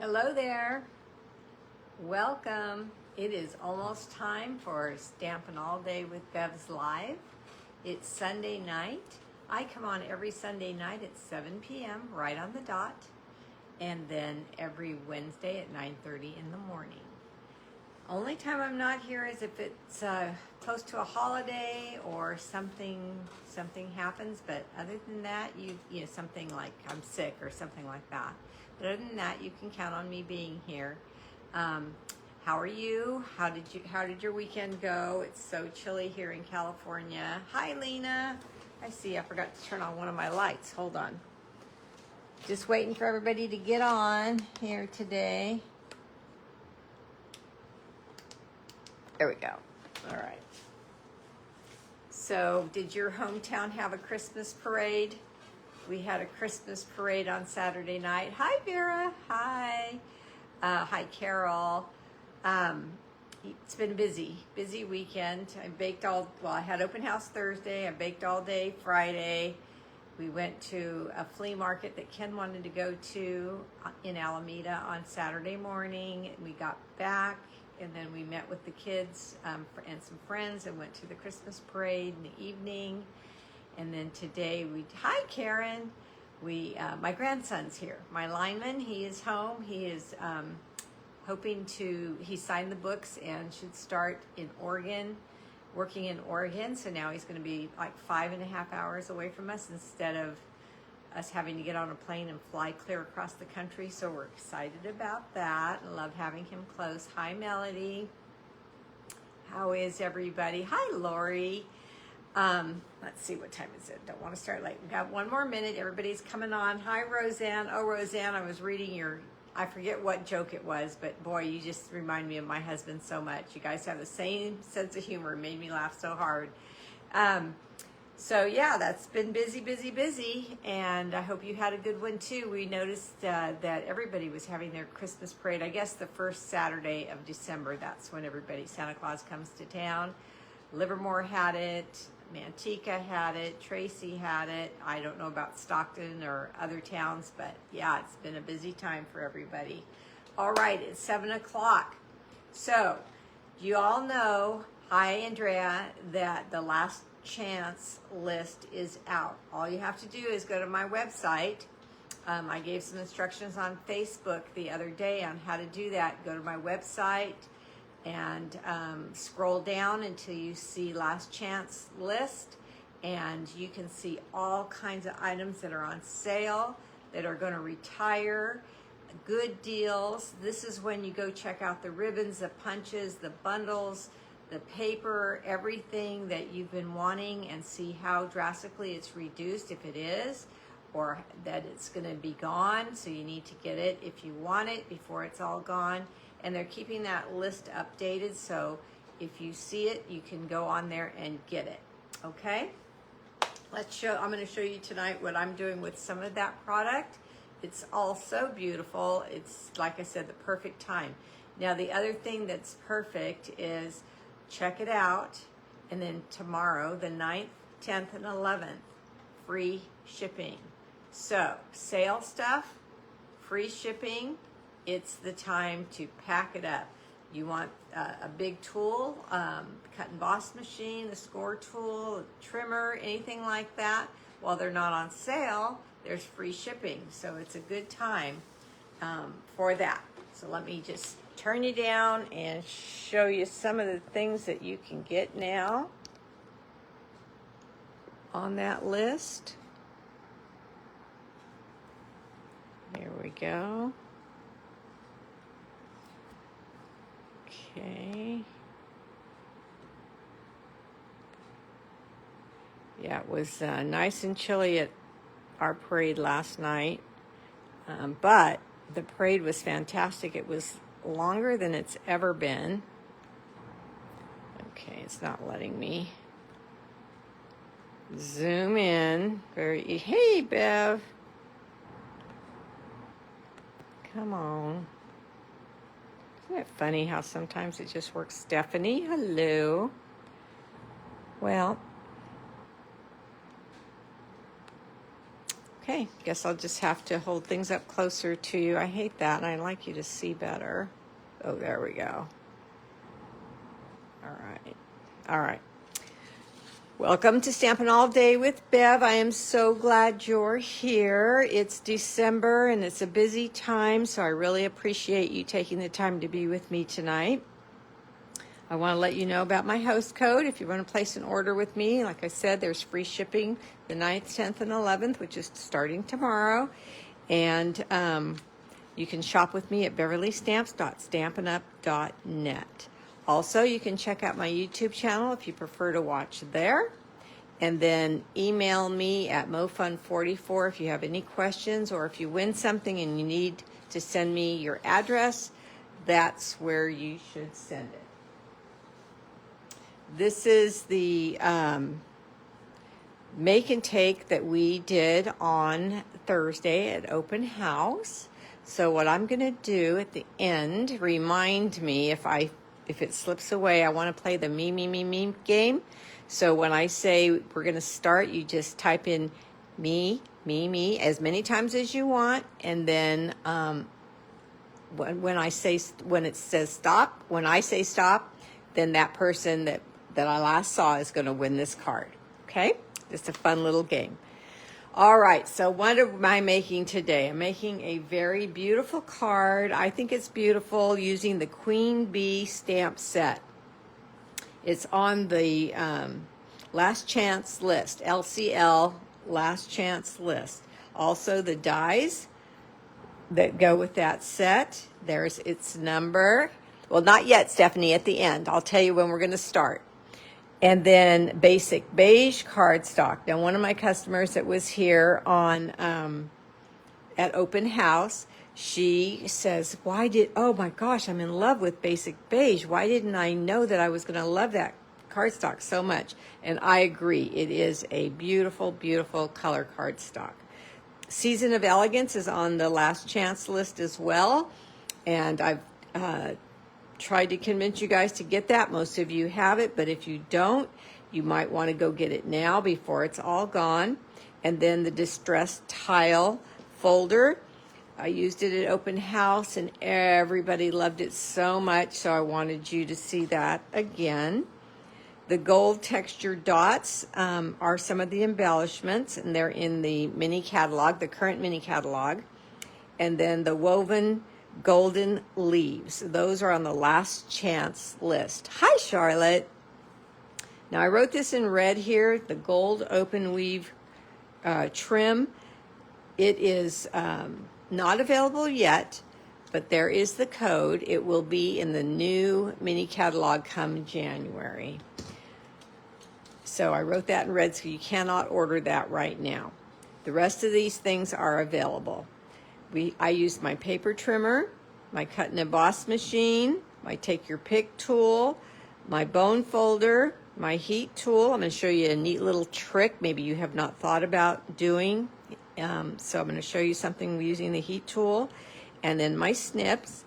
Hello there. Welcome. It is almost time for Stampin' All Day with Bev's Live. It's Sunday night. I come on every Sunday night at 7 p.m. right on the dot, and then every Wednesday at 9:30 in the morning. Only time I'm not here is if it's close to a holiday or something happens. But other than that, you know, something like I'm sick or something like that. But other than that, you can count on me being here. How are you? How did your weekend go? It's so chilly here in California. Hi, Lena. I see. I forgot to turn on one of my lights. Hold on. Just waiting for everybody to get on here today. There we go. All right. So, did your hometown have a Christmas parade? We had a Christmas parade on Saturday night. Hi, Vera. Hi. Hi, Carol. It's been a busy weekend. I had open house Thursday. I baked all day Friday. We went to a flea market that Ken wanted to go to in Alameda on Saturday morning. We got back, and then we met with the kids and some friends and went to the Christmas parade in the evening. And then today hi Karen, my grandson's here. My lineman, he is home. He is he signed the books and should start in Oregon, working in Oregon. So now he's going to be like 5.5 hours away from us instead of us having to get on a plane and fly clear across the country. So we're excited about that. I love having him close. Hi, Melody. How is everybody? Hi, Lori. Let's see, what time is it? Don't want to start late. We've got one more minute. Everybody's coming on. Hi, Roseanne. Oh, Roseanne, I was reading I forget what joke it was, but boy, you just remind me of my husband so much. You guys have the same sense of humor. It made me laugh so hard. So yeah, that's been busy, and I hope you had a good one too. We noticed that everybody was having their Christmas parade. I guess the first Saturday of December, that's when Santa Claus comes to town. Livermore had it, Manteca had it, Tracy had it. I don't know about Stockton or other towns, but yeah, it's been a busy time for everybody. All right, it's 7 o'clock. So, you all know, hi Andrea, that the last chance list is out. All you have to do is go to my website. I gave some instructions on Facebook the other day on how to do that. Go to my website and scroll down until you see last chance list, and you can see all kinds of items that are on sale, that are going to retire, good deals. This is when you go check out the ribbons, the punches, the bundles, the paper, everything that you've been wanting, and see how drastically it's reduced if it is, or that it's going to be gone. So you need to get it if you want it before it's all gone. And they're keeping that list updated, so if you see it, you can go on there and get it. Okay? I'm going to show you tonight what I'm doing with some of that product. It's all so beautiful. It's, like I said, the perfect time. Now, the other thing that's perfect is check it out, and then tomorrow, the 9th, 10th, and 11th, free shipping. So, sale stuff, free shipping. It's the time to pack it up. You want a big tool, cut and emboss machine, a score tool, a trimmer, anything like that. While they're not on sale, there's free shipping. So it's a good time for that. So let me just turn you down and show you some of the things that you can get now on that list. Here we go. Okay. Yeah, it was nice and chilly at our parade last night, but the parade was fantastic. It was longer than it's ever been. Okay, it's not letting me zoom in. Hey, Bev. Come on. Isn't it funny how sometimes it just works? Stephanie, hello. Well, Okay, guess I'll just have to hold things up closer to you. I hate that, and I'd like you to see better. Oh, there we go. All right. All right. Welcome to Stampin' All Day with Bev. I am so glad you're here. It's December, and it's a busy time, so I really appreciate you taking the time to be with me tonight. I want to let you know about my host code. If you want to place an order with me, like I said, there's free shipping the 9th, 10th, and 11th, which is starting tomorrow. And you can shop with me at beverleystamps.stampinup.net. Also, you can check out my YouTube channel if you prefer to watch there. And then email me at mofun44 if you have any questions, or if you win something and you need to send me your address, that's where you should send it. This is the make and take that we did on Thursday at open house. So what I'm going to do at the end, remind me if it slips away. I want to play the me game. So when I say we're going to start, you just type in me as many times as you want, and then when I say stop, when I say stop, then that person that I last saw is going to win this card. Okay? Just a fun little game. All right, so what am I making today? I'm making a very beautiful card. I think it's beautiful using the Queen Bee stamp set. It's on the last chance list, LCL last chance list. Also the dies that go with that set. There's its number. Well, not yet, Stephanie, at the end. I'll tell you when we're going to start. And then basic beige cardstock. Now, one of my customers that was here on at open house, she says, oh my gosh, I'm in love with basic beige. Why didn't I know that I was going to love that cardstock so much? And I agree. It is a beautiful, beautiful color cardstock. Season of Elegance is on the last chance list as well. And I've tried to convince you guys to get that. Most of you have it, but if you don't, you might want to go get it now before it's all gone. And then the Distressed Tile folder. I used it at open house and everybody loved it so much, so I wanted you to see that again. The gold texture dots are some of the embellishments, and they're in the mini catalog, the current mini catalog. And then the woven golden leaves. Those are on the last chance list. Hi, Charlotte. Now, I wrote this in red here, the gold open weave trim. It is not available yet, but there is the code. It will be in the new mini catalog come January. So I wrote that in red, so you cannot order that right now. The rest of these things are available. I used my paper trimmer, my cut and emboss machine, my take your pick tool, my bone folder, my heat tool. I'm going to show you a neat little trick maybe you have not thought about doing. So I'm going to show you something using the heat tool, and then my snips.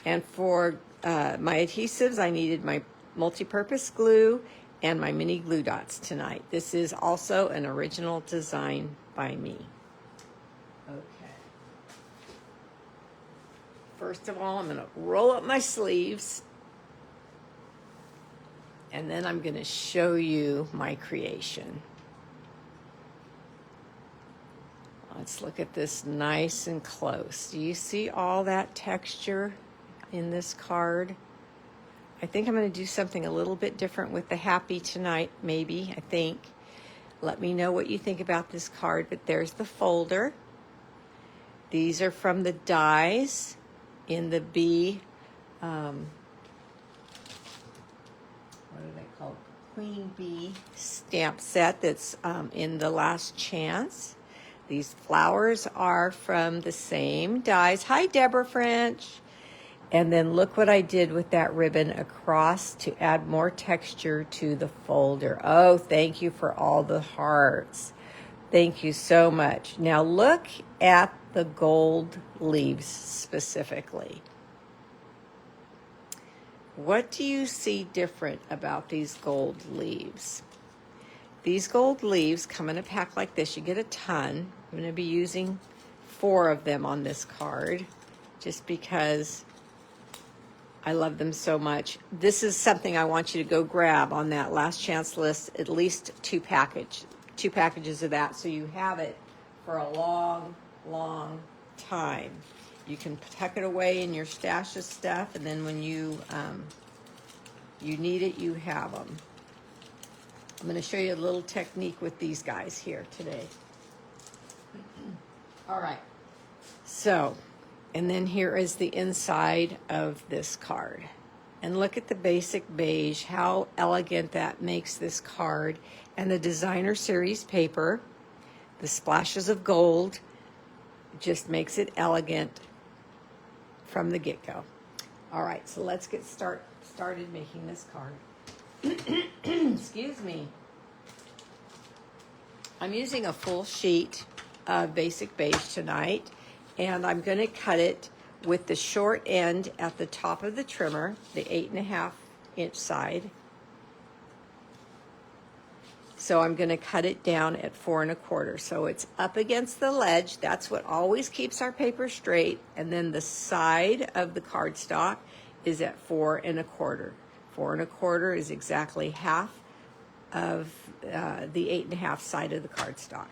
And for my adhesives, I needed my multi-purpose glue and my mini glue dots tonight. This is also an original design by me. Okay. First of all, I'm going to roll up my sleeves, and then I'm going to show you my creation. Let's look at this nice and close. Do you see all that texture in this card? I think I'm going to do something a little bit different with the happy tonight, maybe, I think. Let me know what you think about this card, but there's the folder. These are from the dies in the bee, what are they called? Queen Bee stamp set that's in the last chance. These flowers are from the same dies. Hi, Deborah French. And then look what I did with that ribbon across to add more texture to the folder. Oh, thank you for all the hearts. Thank you so much. Now look at the gold leaves specifically. What do you see different about these gold leaves? These gold leaves come in a pack like this. You get a ton. I'm going to be using 4 of them on this card just because I love them so much. This is something I want you to go grab on that last chance list, at least 2 packages of that, so you have it for a long, long time. You can tuck it away in your stash of stuff, and then when you need it, you have them. I'm going to show you a little technique with these guys here today. All right. So, and then here is the inside of this card. And look at the basic beige, how elegant that makes this card. And the designer series paper, the splashes of gold, just makes it elegant from the get-go. All right, so let's get started making this card. Excuse me. I'm using a full sheet of basic beige tonight, and I'm going to cut it with the short end at the top of the trimmer, the 8.5 inch side. So I'm going to cut it down at 4 1/4. So it's up against the ledge. That's what always keeps our paper straight. And then the side of the cardstock is at 4 1/4. 4 1/4 is exactly half of the 8.5 side of the cardstock.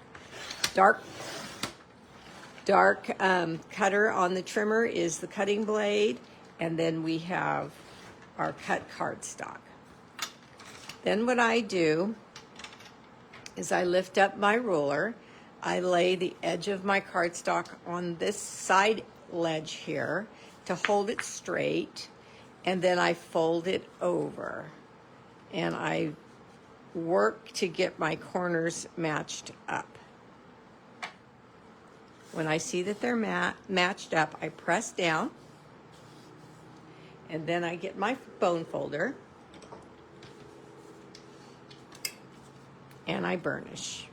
Dark cutter on the trimmer is the cutting blade, and then we have our cut cardstock. Then what I do is I lift up my ruler, I lay the edge of my cardstock on this side ledge here to hold it straight, and then I fold it over, and I work to get my corners matched up. When I see that they're matched up, I press down, and then I get my bone folder, and I burnish.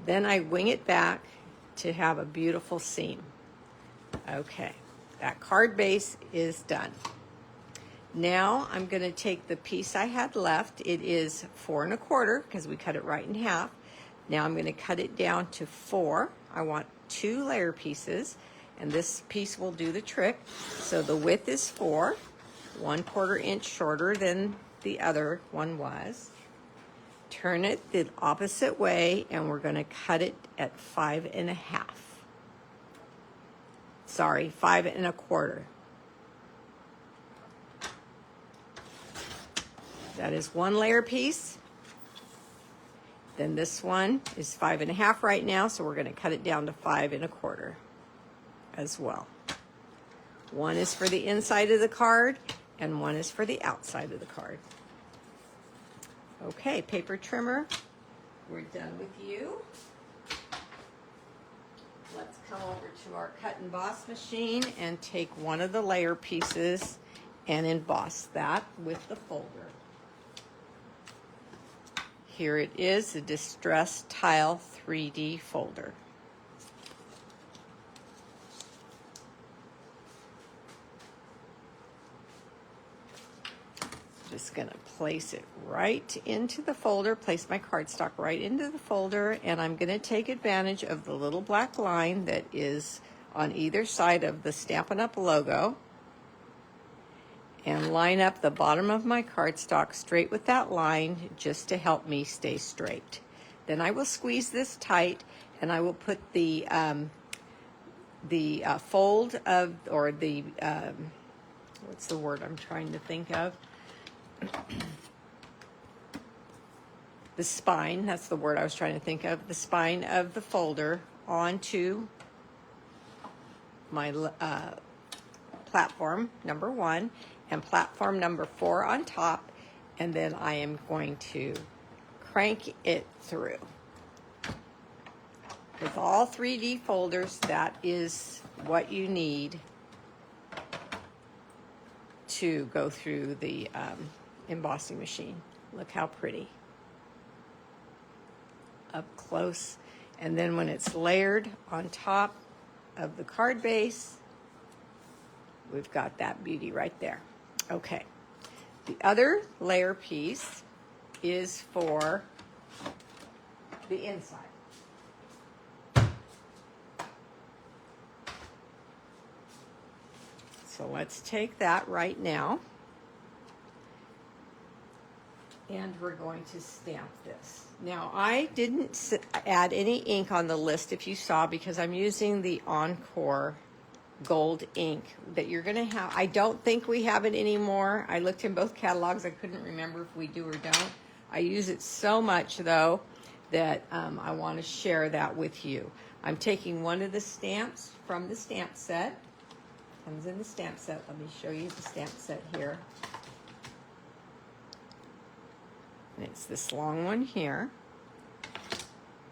Then I wing it back to have a beautiful seam. Okay, that card base is done. Now I'm going to take the piece I had left. It is 4 1/4 because we cut it right in half. Now I'm going to cut it down to 4. I want 2 layer pieces, and this piece will do the trick. So the width is 4, 1/4 inch shorter than the other one was. Turn it the opposite way, and we're going to cut it at 5 1/2. Sorry, 5 1/4. That is 1 layer piece. Then this one is 5 1/2 right now, so we're going to cut it down to 5 1/4 as well. One is for the inside of the card, and one is for the outside of the card. Okay, paper trimmer, we're done with you. Let's come over to our cut and emboss machine and take one of the layer pieces and emboss that with the folder. Here it is, the Distress Tile 3D folder. Just going to place it right into the folder, place my cardstock right into the folder, and I'm going to take advantage of the little black line that is on either side of the Stampin' Up! Logo and line up the bottom of my cardstock straight with that line just to help me stay straight. Then I will squeeze this tight, and I will put the fold of, or the, what's the word I'm trying to think of? The spine, that's the word I was trying to think of, the spine of the folder onto my platform number 1 and platform number 4 on top, and then I am going to crank it through. With all 3D folders, that is what you need to go through the embossing machine. Look how pretty. Up close. And then when it's layered on top of the card base, we've got that beauty right there. Okay. The other layer piece is for the inside. So let's take that right now. And we're going to stamp this. Now, I didn't add any ink on the list, if you saw, because I'm using the Encore gold ink that you're going to have. I don't think we have it anymore. I looked in both catalogs. I couldn't remember if we do or don't. I use it so much, though, that I want to share that with you. I'm taking one of the stamps from the stamp set. Comes in the stamp set. Let me show you the stamp set here. And it's this long one here.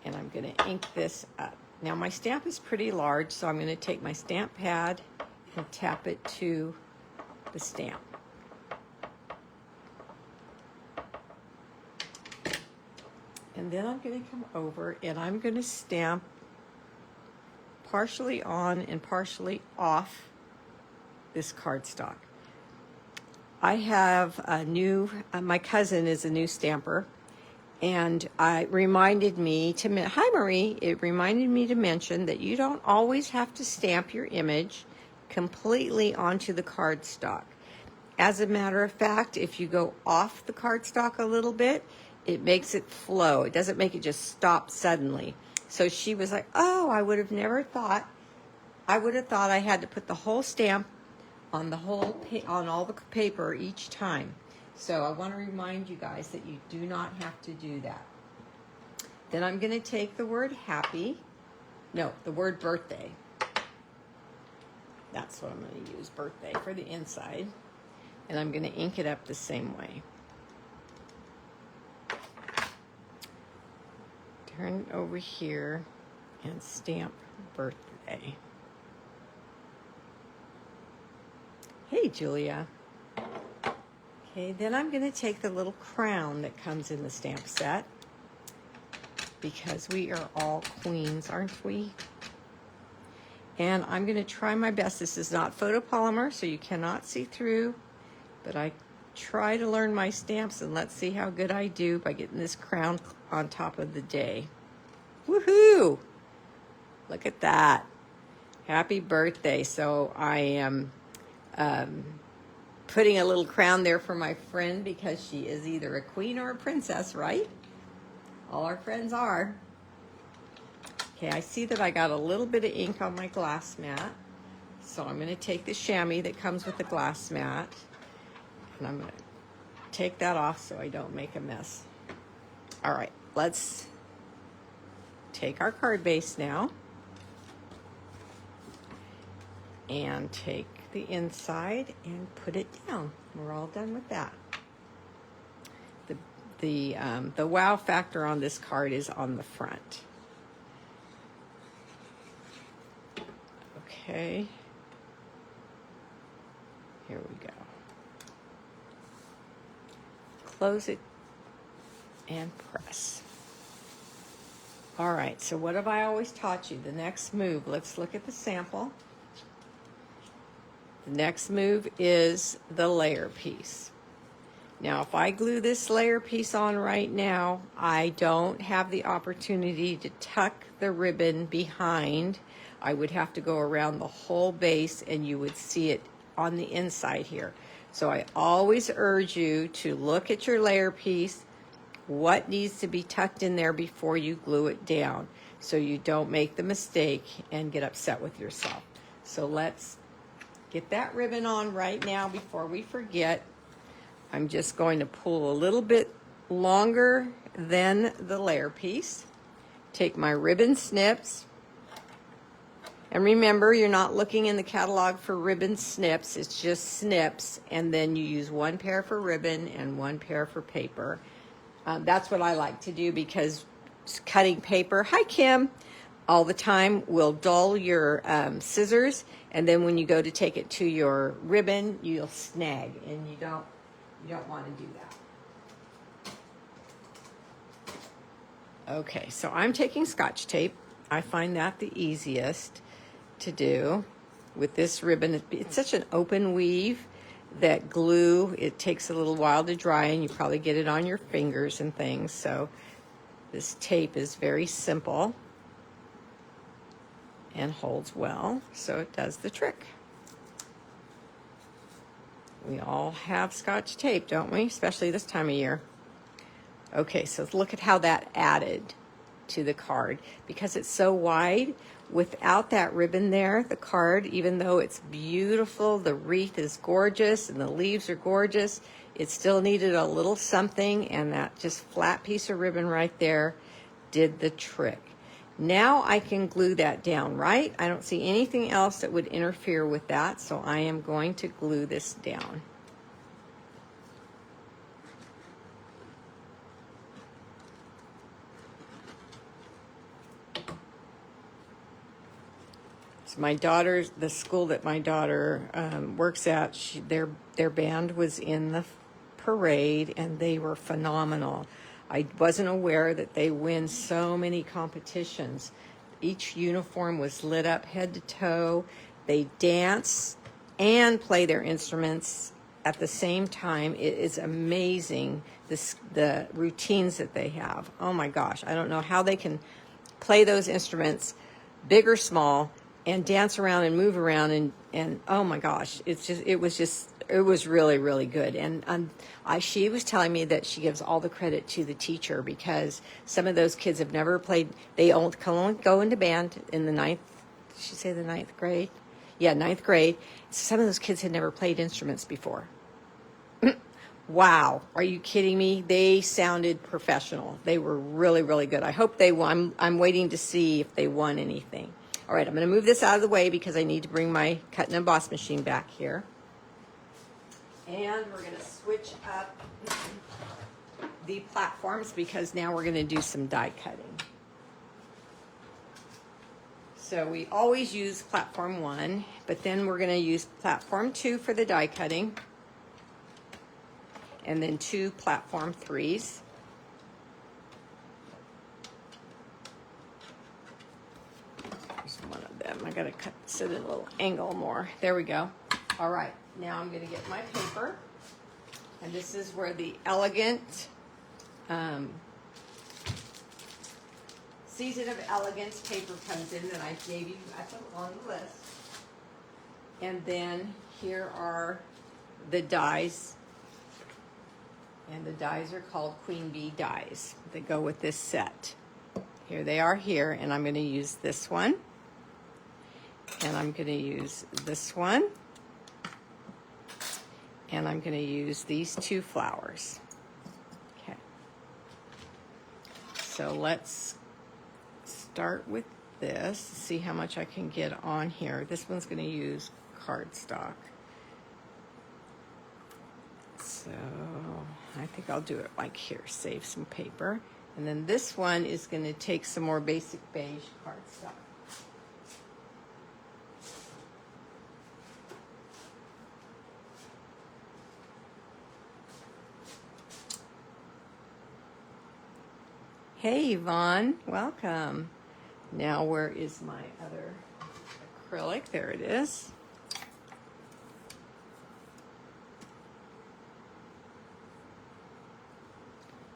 And I'm going to ink this up. Now my stamp is pretty large, so I'm going to take my stamp pad and tap it to the stamp. And then I'm going to come over and I'm going to stamp partially on and partially off this cardstock. I have a new, my cousin is a new stamper, and it reminded me to, hi Marie, it reminded me to mention that you don't always have to stamp your image completely onto the cardstock. As a matter of fact, if you go off the cardstock a little bit, it makes it flow. It doesn't make it just stop suddenly. So she was like, oh, I would have never thought, I would have thought I had to put the whole stamp on the whole on all the paper each time. So I want to remind you guys that you do not have to do that. Then I'm going to take the word happy, no, the word birthday. That's what I'm going to use, birthday, for the inside. And I'm going to ink it up the same way. Turn over here and stamp birthday. Hey, Julia. Okay, then I'm going to take the little crown that comes in the stamp set, because we are all queens, aren't we? And I'm going to try my best. This is not photopolymer, so you cannot see through, but I try to learn my stamps, and let's see how good I do by getting this crown on top of the day. Woohoo! Look at that. Happy birthday. So I am putting a little crown there for my friend, because she is either a queen or a princess, right? All our friends are. Okay, I see that I got a little bit of ink on my glass mat, so I'm going to take the chamois that comes with the glass mat, and I'm going to take that off so I don't make a mess. All right, let's take our card base now and take the inside and put it down. We're all done with that. The wow factor on this card is on the front. Okay. Here we go. Close it and press. All right, so what have I always taught you? The next move, let's look at the sample. The next move is the layer piece. Now, if I glue this layer piece on right now, I don't have the opportunity to tuck the ribbon behind. I would have to go around the whole base, and you would see it on the inside here. So I always urge you to look at your layer piece, what needs to be tucked in there before you glue it down, so you don't make the mistake and get upset with yourself. So let's get that ribbon on right now before we forget. I'm just going to pull a little bit longer than the layer piece. Take my ribbon snips. And remember, you're not looking in the catalog for ribbon snips. It's just snips. And then you use one pair for ribbon and one pair for paper. That's what I like to do, because cutting paper, hi Kim, all the time will dull your scissors. And then when you go to take it to your ribbon, you'll snag, and you don't want to do that. Okay, so I'm taking Scotch tape. I find that the easiest to do. with this ribbon. It's such an open weave that glue, it takes a little while to dry, and you probably get it on your fingers and things. So this tape is very simple and holds well, so it does the trick. We all have Scotch tape, don't we? Especially this time of year. Okay, so look at how that added to the card. Because it's so wide, without that ribbon there, the card, even though it's beautiful, the wreath is gorgeous and the leaves are gorgeous, it still needed a little something, and that just flat piece of ribbon right there did the trick. Now I can glue that down, right? I don't see anything else that would interfere with that, so I am going to glue this down. So my daughter's, the school that my daughter works at, their band was in the parade, and they were phenomenal. I wasn't aware that they win so many competitions. Each uniform was lit up head to toe. They dance and play their instruments at the same time. It is amazing, the routines that they have. Oh my gosh, I don't know how they can play those instruments, big or small, and dance around and move around, and oh my gosh, it was really, really good. And she was telling me that she gives all the credit to the teacher, because some of those kids have never played. They only go into band in the ninth. Did she say the ninth grade? Yeah, ninth grade. Some of those kids had never played instruments before. Wow, are you kidding me? They sounded professional. They were really, really good. I hope they won. I'm waiting to see if they won anything. All right, I'm going to move this out of the way because I need to bring my cut and emboss machine back here. And we're going to switch up the platforms, because now we're going to do some die cutting. So we always use platform 1, but then we're going to use platform 2 for the die cutting, and then 2 platform 3s. There's one of them. I got to sit at a little angle more. There we go. All right. Now I'm going to get my paper, and this is where the elegant Season of Elegance paper comes in that I gave you on the list. And then here are the dies, and the dies are called Queen Bee dies that go with this set. Here they are here, and I'm going to use this one, and I'm going to use this one, and I'm going to use these 2 flowers. Okay. So let's start with this, see how much I can get on here. This one's going to use cardstock. So I think I'll do it like here, save some paper. And then this one is going to take some more basic beige cardstock. Hey Yvonne, welcome. Now where is my other acrylic? There it is.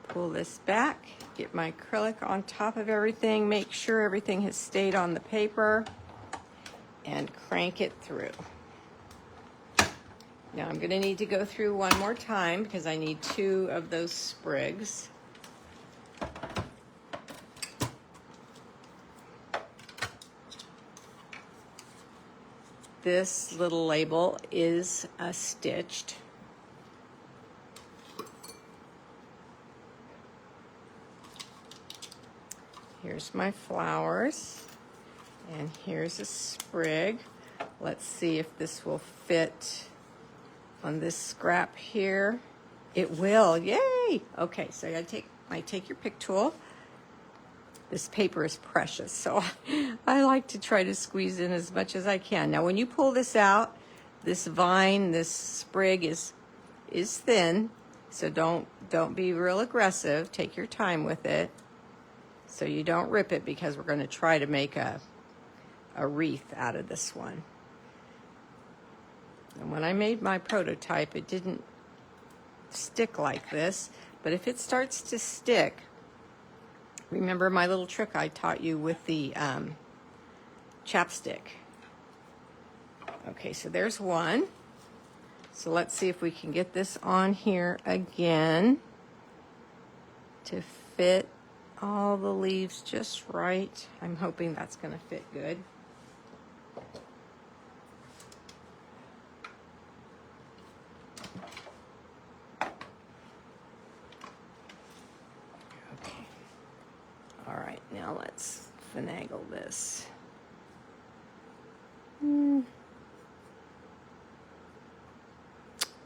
Pull this back, get my acrylic on top of everything, make sure everything has stayed on the paper, and crank it through. Now I'm going to need to go through one more time because I need 2 of those sprigs. This little label is stitched. Here's my flowers, and here's a sprig. Let's see if this will fit on this scrap here. It will, yay! Okay, so I take your pick tool. This paper is precious, so I like to try to squeeze in as much as I can. Now, when you pull this out, this vine, this sprig is thin, so don't be real aggressive. Take your time with it, so you don't rip it, because we're going to try to make a wreath out of this one. And when I made my prototype, it didn't stick like this, but if it starts to stick, remember my little trick I taught you with the chapstick. Okay, so there's one. So let's see if we can get this on here again to fit all the leaves just right. I'm hoping that's going to fit good. Okay. All right, now let's finagle this.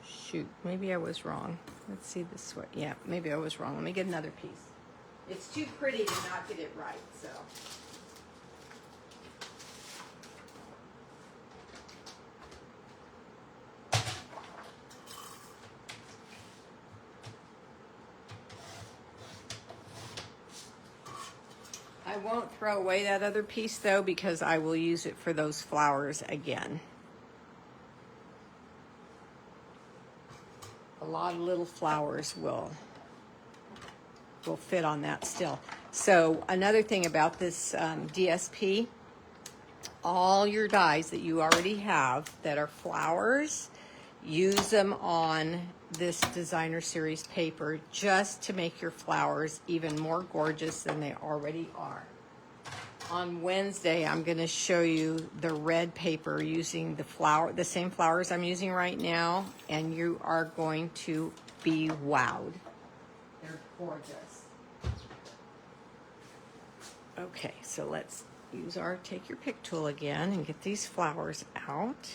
Shoot, maybe I was wrong. Let's see this way. Yeah, maybe I was wrong. Let me get another piece. It's too pretty to not get it right, so. I won't throw away that other piece though, because I will use it for those flowers again. A lot of little flowers will fit on that still. So another thing about this DSP, all your dies that you already have that are flowers, use them on this designer series paper just to make your flowers even more gorgeous than they already are. On Wednesday, I'm going to show you the red paper using the same flowers I'm using right now, and you are going to be wowed. They're gorgeous. Okay, so let's use our take your pick tool again and get these flowers out.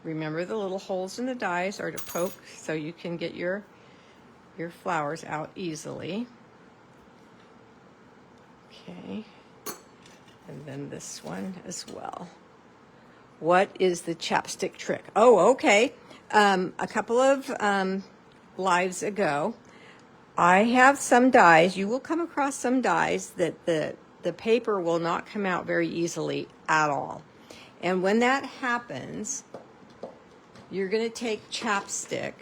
Remember, the little holes in the dies are to poke so you can get your flowers out easily. Okay, and then this one as well. What is the chapstick trick? Oh, okay. A couple of lives ago, I have some dies. You will come across some dies that the paper will not come out very easily at all. And when that happens, you're going to take chapstick.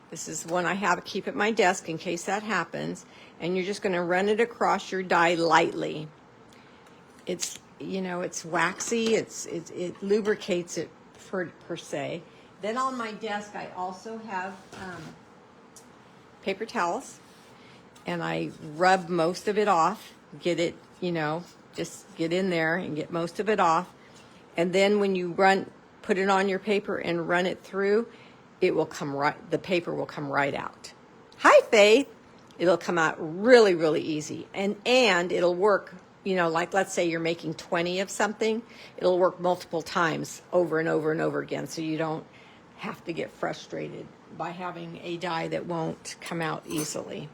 This is one I have to keep at my desk in case that happens. And you're just going to run it across your die lightly. It's, you know, it's waxy. It lubricates it per se. Then on my desk, I also have paper towels. And I rub most of it off. Get it, you know, just get in there and get most of it off. And then when you put it on your paper and run it through, it will come right, the paper will come right out. Hi, Faith. It'll come out really, really easy. And it'll work, you know, like let's say you're making 20 of something, it'll work multiple times over and over and over again, so you don't have to get frustrated by having a die that won't come out easily.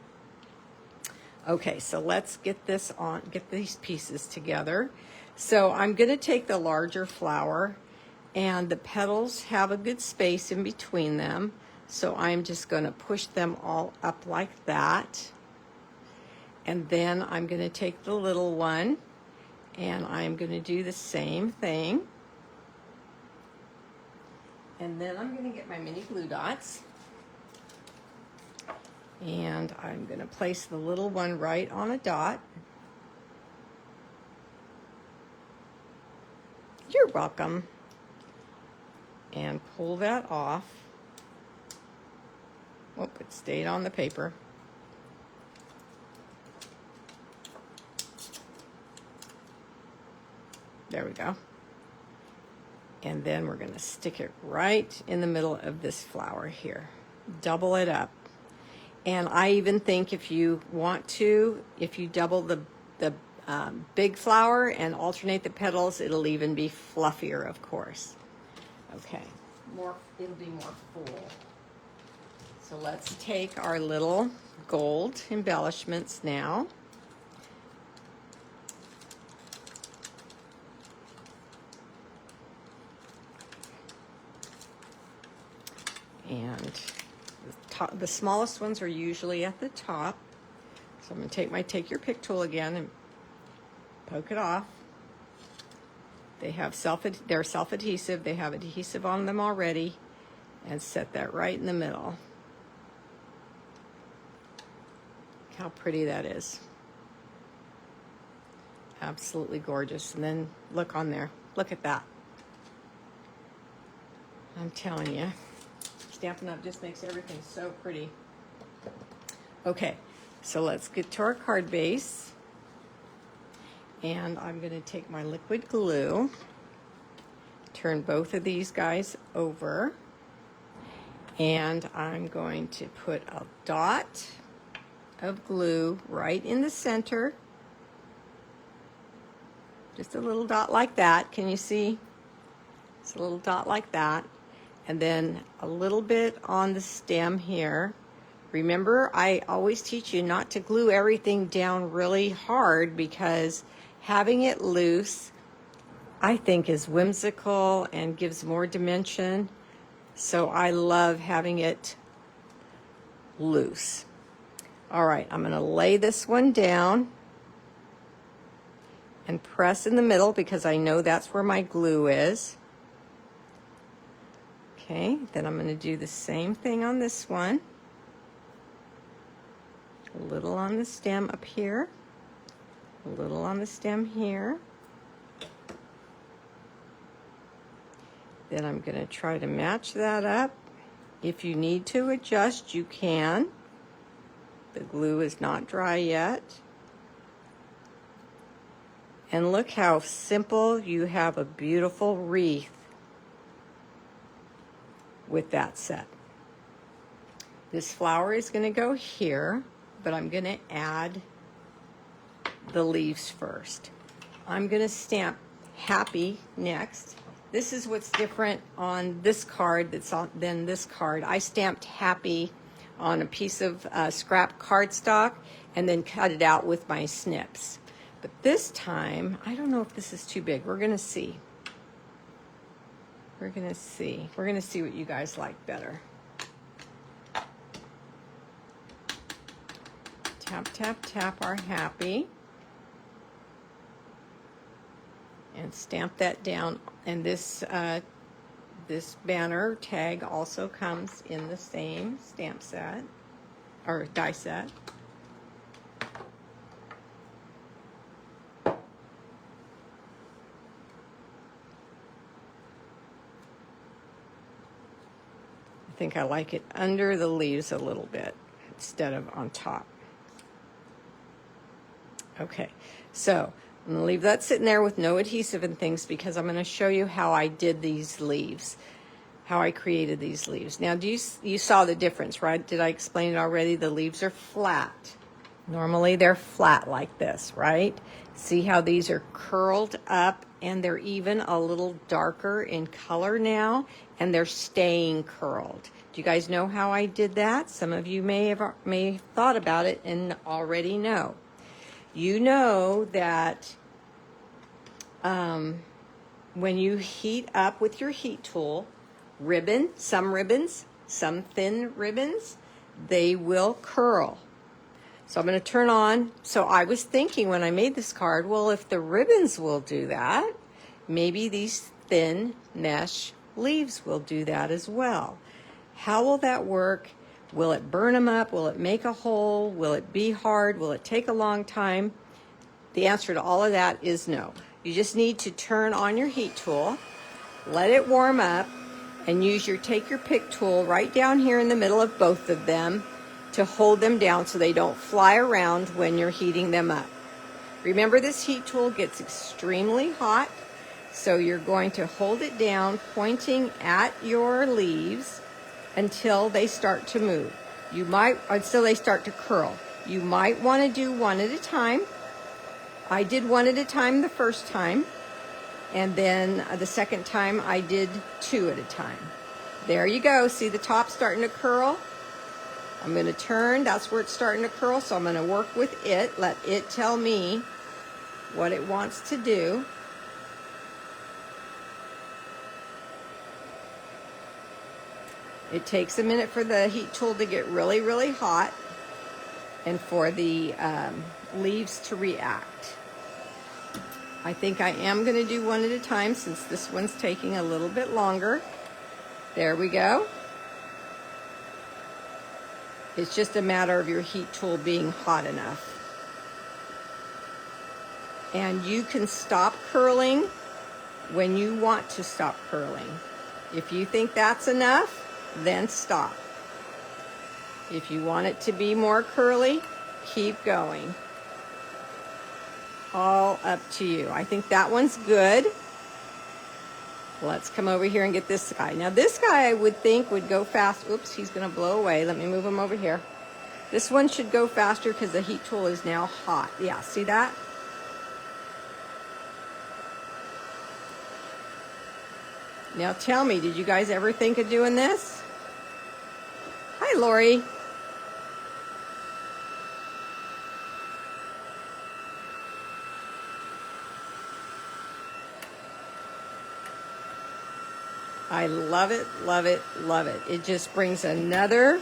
Okay, so let's get these pieces together. So I'm going to take the larger flower, and the petals have a good space in between them. So I'm just going to push them all up like that. And then I'm going to take the little one, and I'm going to do the same thing. And then I'm going to get my mini glue dots. And I'm going to place the little one right on a dot. You're welcome. And pull that off. Oh, it stayed on the paper. There we go. And then we're going to stick it right in the middle of this flower here. Double it up. And I even think if you want to, if you double the big flower and alternate the petals, it'll even be fluffier, of course. Okay, it'll be more full. So let's take our little gold embellishments now. And the smallest ones are usually at the top. So I'm going to take my take your pick tool again and poke it off. They're self-adhesive. They have adhesive on them already. And set that right in the middle. Look how pretty that is. Absolutely gorgeous. And then look on there. Look at that. I'm telling you, Stampin' Up! Just makes everything so pretty. Okay, so let's get to our card base. And I'm going to take my liquid glue, turn both of these guys over, and I'm going to put a dot of glue right in the center. Just a little dot like that. Can you see? It's a little dot like that. And then a little bit on the stem here. Remember, I always teach you not to glue everything down really hard because having it loose, I think, is whimsical and gives more dimension. So I love having it loose. All right, I'm going to lay this one down and press in the middle because I know that's where my glue is. Okay, then I'm going to do the same thing on this one. A little on the stem up here, a little on the stem here. Then I'm going to try to match that up. If you need to adjust, you can. The glue is not dry yet. And look how simple. You have a beautiful wreath with that set. This flower is going to go here, but I'm going to add the leaves first. I'm going to stamp happy next. This is what's different on this card than this card. I stamped happy on a piece of scrap cardstock and then cut it out with my snips. But this time, I don't know if this is too big. We're going to see. We're going to see. We're going to see what you guys like better. Tap, tap, tap our happy. And stamp that down. And this banner tag also comes in the same stamp set, or die set. I think I like it under the leaves a little bit instead of on top. Okay, so I'm going to leave that sitting there with no adhesive and things because I'm going to show you how I did these leaves, how I created these leaves. Now, you saw the difference, right? Did I explain it already? The leaves are flat. Normally they're flat like this, right? See how these are curled up and they're even a little darker in color now and they're staying curled. Do you guys know how I did that? Some of you may have thought about it and already know. You know that when you heat up with your heat tool, some ribbons, some thin ribbons, they will curl. So I'm going to turn on. So I was thinking when I made this card, well, if the ribbons will do that, maybe these thin mesh leaves will do that as well. How will that work? Will it burn them up? Will it make a hole? Will it be hard? Will it take a long time? The answer to all of that is no. You just need to turn on your heat tool, let it warm up, and take your pick tool right down here in the middle of both of them to hold them down so they don't fly around when you're heating them up. Remember, this heat tool gets extremely hot, so you're going to hold it down pointing at your leaves until they start to move. Until they start to curl. You might want to do one at a time. I did one at a time the first time, and then the second time I did two at a time. There you go. See the top starting to curl? I'm going to turn. That's where it's starting to curl, so I'm going to work with it. Let it tell me what it wants to do. It takes a minute for the heat tool to get really, really hot and for the leaves to react. I think I am going to do one at a time since this one's taking a little bit longer. There we go. It's just a matter of your heat tool being hot enough. And you can stop curling when you want to stop curling. If you think that's enough, then stop. If you want it to be more curly, keep going. All up to you. I think that one's good. Let's come over here and get this guy. Now this guy I would think would go fast. Oops, he's gonna blow away. Let me move him over here. This one should go faster because the heat tool is now hot. Yeah, see that? Now tell me, did you guys ever think of doing this? Hi, Lori. I love it, love it, love it. It just brings another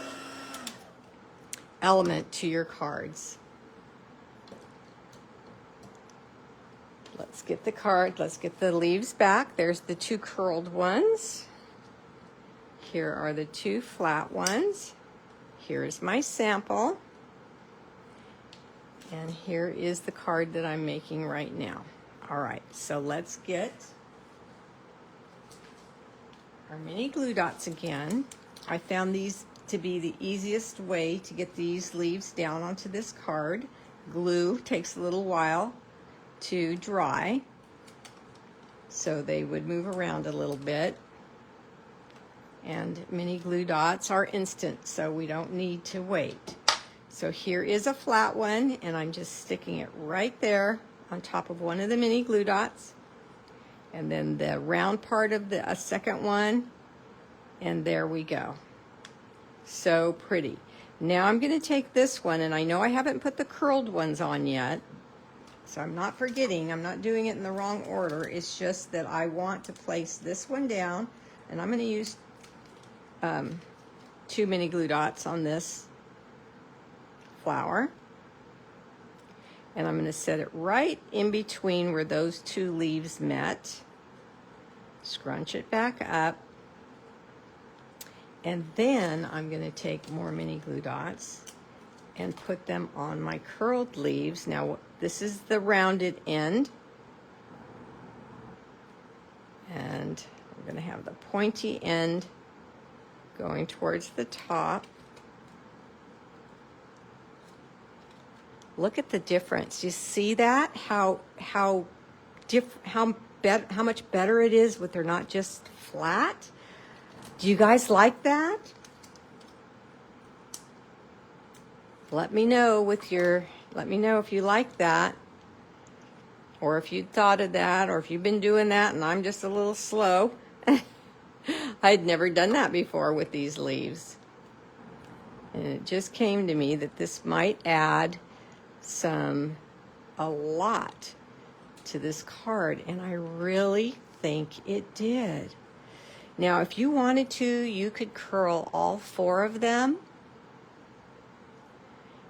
element to your cards. Let's get the card, let's get the leaves back. There's the two curled ones. Here are the two flat ones. Here's my sample. And here is the card that I'm making right now. All right, so let's get our mini glue dots again. I found these to be the easiest way to get these leaves down onto this card. Glue takes a little while to dry, so they would move around a little bit. And mini glue dots are instant, so we don't need to wait. So here is a flat one, and I'm just sticking it right there on top of one of the mini glue dots. And then the round part of the second one, and there we go. So pretty. Now I'm going to take this one, and I know I haven't put the curled ones on yet, so I'm not forgetting, I'm not doing it in the wrong order. It's just that I want to place this one down, and I'm going to use 2 mini glue dots on this flower. And I'm going to set it right in between where those two leaves met. Scrunch it back up. And then I'm going to take more mini glue dots and put them on my curled leaves. Now this is the rounded end. And I'm going to have the pointy end going towards the top. Look at the difference. You see that? How much better it is with they're not just flat? Do you guys like that? Let me know if you like that, or if you thought of that, or if you've been doing that and I'm just a little slow. I'd never done that before with these leaves. And it just came to me that this might add a lot to this card, and I really think it did. Now if you wanted to, you could curl all 4 of them.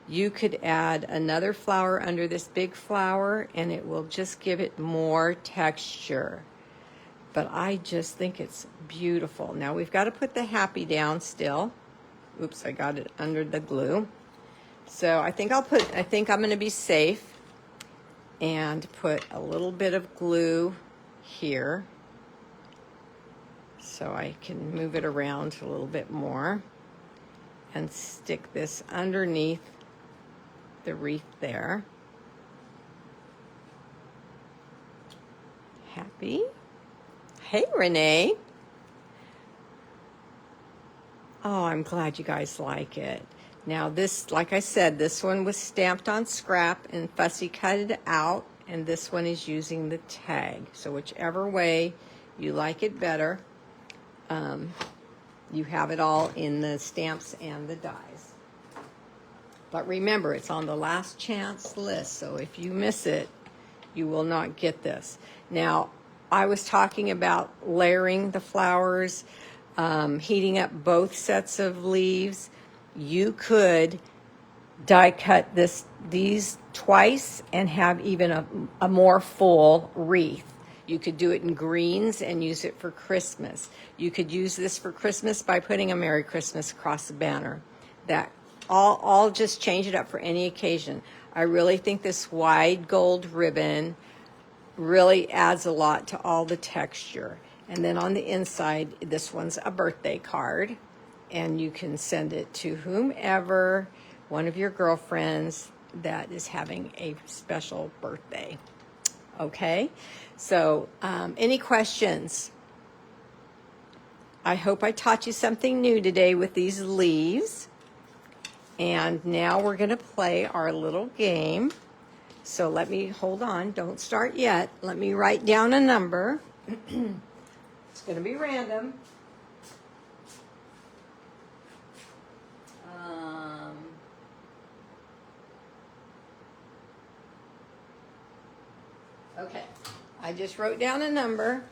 You could add another flower under this big flower, and it will just give it more texture. But I just think it's beautiful. Now we've got to put the happy down still. Oops, I got it under the glue. So I think I'm going to be safe and put a little bit of glue here so I can move it around a little bit more and stick this underneath the wreath there. Happy? Hey, Renee. Oh, I'm glad you guys like it. Now this, like I said, this one was stamped on scrap and Fussy cut it out, and this one is using the tag. So whichever way you like it better, you have it all in the stamps and the dies. But remember, it's on the last chance list, so if you miss it, you will not get this. Now, I was talking about layering the flowers, heating up both sets of leaves. You could die cut these twice and have even a more full wreath. You could do it in greens and use it for Christmas. You could use this for Christmas by putting a Merry Christmas across the banner. That I'll just change it up for any occasion. I really think this wide gold ribbon really adds a lot to all the texture. And then on the inside, this one's a birthday card, and you can send it to whomever, one of your girlfriends that is having a special birthday. Okay, so any questions? I hope I taught you something new today with these leaves. And now we're going to play our little game. So let me, hold on, don't start yet. Let me write down a number. It's going to be random. Okay, I just wrote down a number.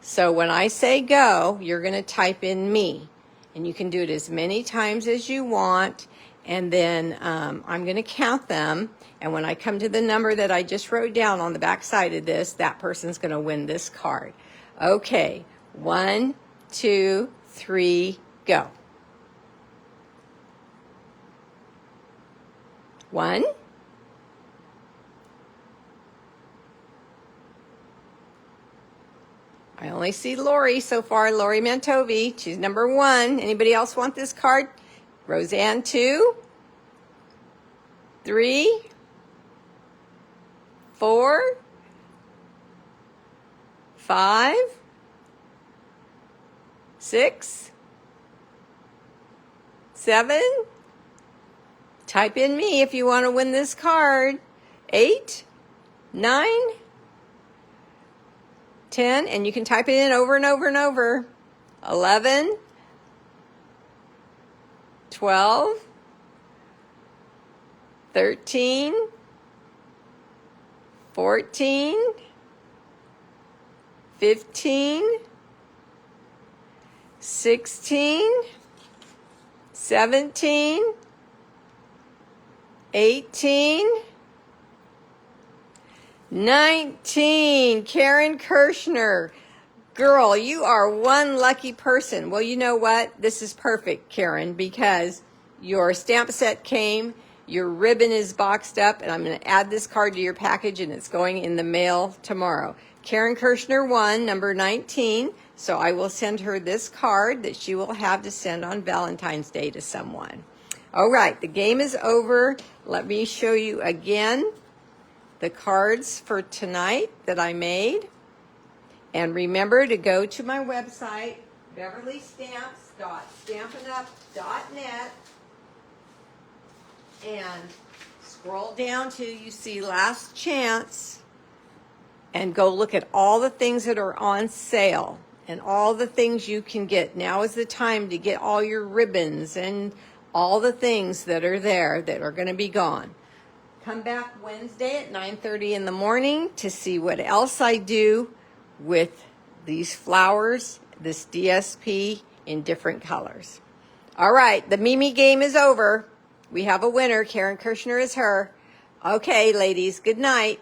So when I say go, you're going to type in me. And you can do it as many times as you want. And then I'm going to count them. And when I come to the number that I just wrote down on the back side of this, that person's going to win this card. Okay, 1, 2, 3, go. 1. I only see Lori so far, Lori Mantovi. She's number 1. Anybody else want this card? Roseanne, 2. 3. 4. 5. 6. 7. Type in me if you want to win this card. 8. 9. 10, and you can type it in over and over and over. 11, 12, 13, 14, 15, 16, 17, 18, 19, Karen Kirshner. Girl, you are one lucky person. Well, you know what? This is perfect, Karen, because your stamp set came, your ribbon is boxed up, and I'm going to add this card to your package, and it's going in the mail tomorrow. Karen Kirshner won, number 19, so I will send her this card that she will have to send on Valentine's Day to someone. All right, the game is over. Let me show you again the cards for tonight that I made. And remember to go to my website, beverleystamps.stampinup.net, and scroll down till you see Last Chance, and go look at all the things that are on sale and all the things you can get. Now is the time to get all your ribbons and all the things that are there that are going to be gone. Come back Wednesday at 9:30 in the morning to see what else I do with these flowers, this DSP in different colors. All right, the Mimi game is over. We have a winner. Karen Kirshner is her. Okay, ladies, good night.